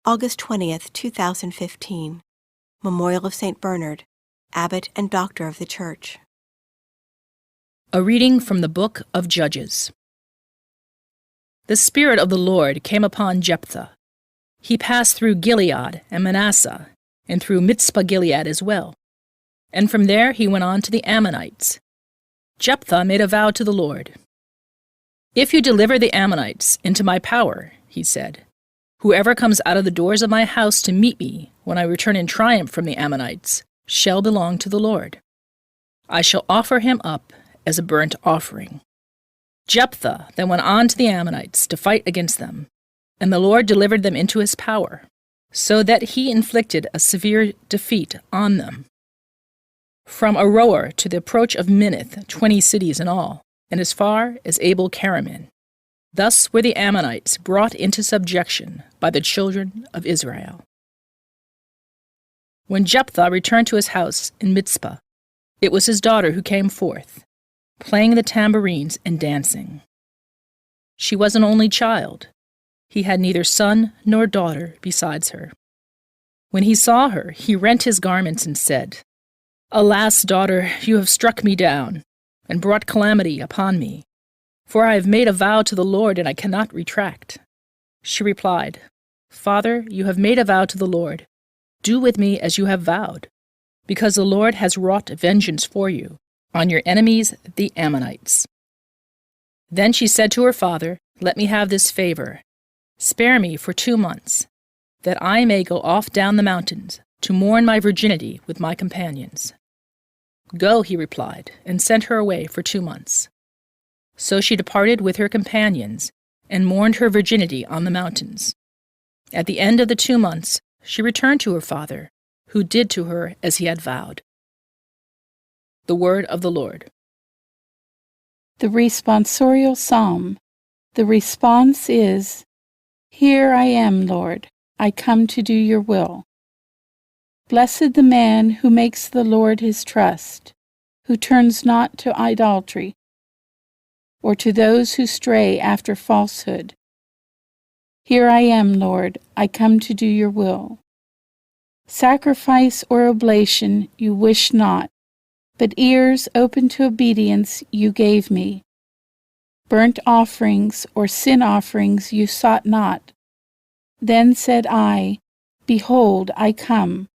August 20th, 2015. Memorial of St. Bernard, Abbot and Doctor of the Church. A reading from the Book of Judges. The Spirit of the Lord came upon Jephthah. He passed through Gilead and Manasseh, and through Mizpah-Gilead as well. And from there he went on to the Ammonites. Jephthah made a vow to the Lord. "If you deliver the Ammonites into my power," he said, "whoever comes out of the doors of my house to meet me when I return in triumph from the Ammonites shall belong to the Lord. I shall offer him up as a burnt offering." Jephthah then went on to the Ammonites to fight against them, and the Lord delivered them into his power, so that he inflicted a severe defeat on them. From Aroer to the approach of Minnith, 20 cities in all, and as far as Abel-keramim. Thus were the Ammonites brought into subjection by the children of Israel. When Jephthah returned to his house in Mizpah, it was his daughter who came forth, playing the tambourines and dancing. She was an only child. He had neither son nor daughter besides her. When he saw her, he rent his garments and said, "Alas, daughter, you have struck me down, and brought calamity upon me. For I have made a vow to the Lord, and I cannot retract." She replied, "Father, you have made a vow to the Lord. Do with me as you have vowed, because the Lord has wrought vengeance for you on your enemies, the Ammonites." Then she said to her father, "Let me have this favor. Spare me for 2 months, that I may go off down the mountains to mourn my virginity with my companions." "Go," he replied, and sent her away for 2 months. So she departed with her companions and mourned her virginity on the mountains. At the end of the 2 months, she returned to her father, who did to her as he had vowed. The word of the Lord. The responsorial psalm. The response is, "Here I am, Lord. I come to do your will." Blessed the man who makes the Lord his trust, who turns not to idolatry, or to those who stray after falsehood. Here I am, Lord, I come to do your will. Sacrifice or oblation you wish not, but ears open to obedience you gave me. Burnt offerings or sin offerings you sought not. Then said I, "Behold, I come."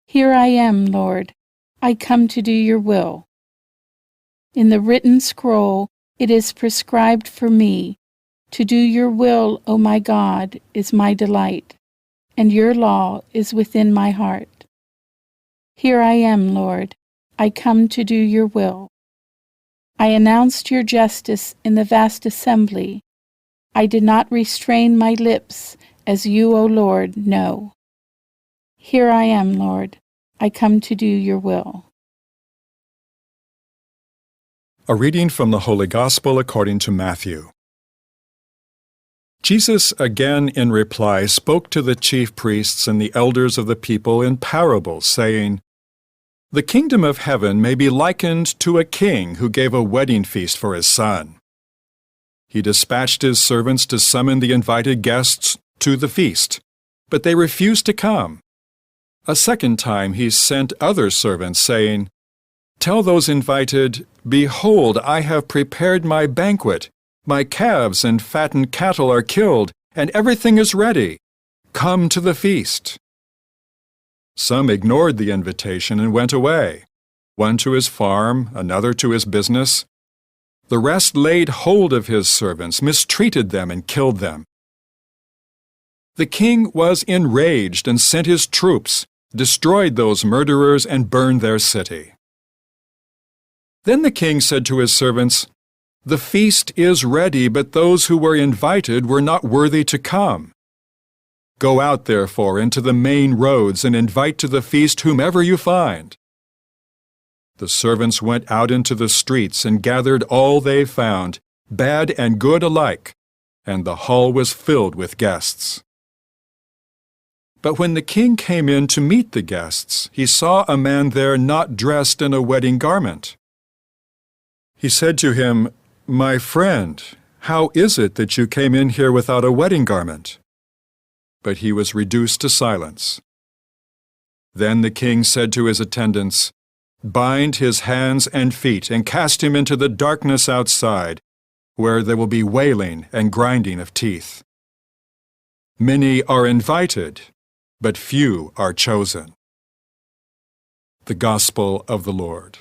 Here I am, Lord, I come to do your will. In the written scroll it is prescribed for me, to do your will, O my God, is my delight, and your law is within my heart. Here I am, Lord, I come to do your will. I announced your justice in the vast assembly. I did not restrain my lips, as you, O Lord, know. Here I am, Lord, I come to do your will. A reading from the Holy Gospel according to Matthew. Jesus again in reply spoke to the chief priests and the elders of the people in parables, saying, "The kingdom of heaven may be likened to a king who gave a wedding feast for his son. He dispatched his servants to summon the invited guests to the feast, but they refused to come. A second time he sent other servants, saying, 'Tell those invited, behold, I have prepared my banquet. My calves and fattened cattle are killed, and everything is ready. Come to the feast.' Some ignored the invitation and went away, one to his farm, another to his business. The rest laid hold of his servants, mistreated them, and killed them. The king was enraged and sent his troops, destroyed those murderers, and burned their city. Then the king said to his servants, 'The feast is ready, but those who were invited were not worthy to come. Go out, therefore, into the main roads and invite to the feast whomever you find.' The servants went out into the streets and gathered all they found, bad and good alike, and the hall was filled with guests. But when the king came in to meet the guests, he saw a man there not dressed in a wedding garment. He said to him, 'My friend, how is it that you came in here without a wedding garment?' but he was reduced to silence. Then the king said to his attendants, "Bind his hands and feet and cast him into the darkness outside, where there will be wailing and grinding of teeth. Many are invited, but few are chosen." The Gospel of the Lord.